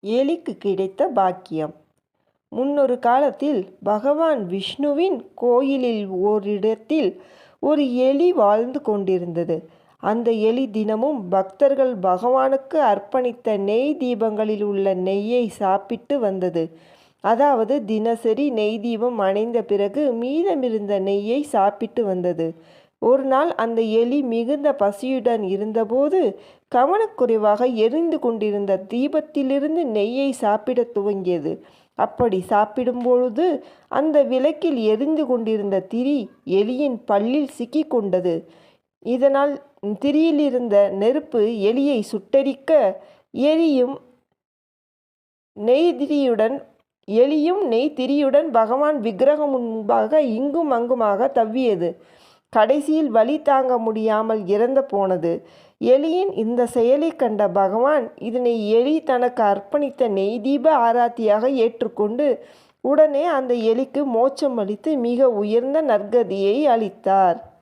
எலிக்கு கிடைத்த பாக்கியம். முன்னொரு காலத்தில் பகவான் விஷ்ணுவின் கோயிலில் ஓரிடத்தில் ஒரு எலி வாழ்ந்து கொண்டிருந்தது. அந்த எலி தினமும் பக்தர்கள் பகவானுக்கு அர்ப்பணித்த நெய் தீபங்களில் உள்ள நெய்யை சாப்பிட்டு வந்தது. அதாவது தினசரி நெய் தீபம் அணைந்த பிறகு மீதமிருந்த நெய்யை சாப்பிட்டு வந்தது. ஒரு நாள் அந்த எலி மிகுந்த பசியுடன் இருந்தபோது கவனக்குறைவாக எரிந்து கொண்டிருந்த தீபத்திலிருந்து நெய்யை சாப்பிடத் துவங்கியது. அப்படி சாப்பிடும் பொழுது அந்த விளக்கில் எரிந்து கொண்டிருந்த திரி எலியின் பல்லில் சிக்கிக்கொண்டது. இதனால் திரியிலிருந்த நெருப்பு எலியை சுட்டெரிக்க எலியும் நெய்திரியுடன் பகவான் விக்கிரகம் முன்பாக இங்கும் அங்குமாக தவ்வியது. கடைசியில் வலி தாங்க முடியாமல் இறந்து போனது. எலியின் இந்த செயலை கண்ட பகவான் இதனை எலி தனக்கு அர்ப்பணித்த நெய் தீப ஆராத்தியாக ஏற்றுக்கொண்டு உடனே அந்த எலிக்கு மோட்சம் அளித்து மிக உயர்ந்த நற்கதியை அளித்தார்.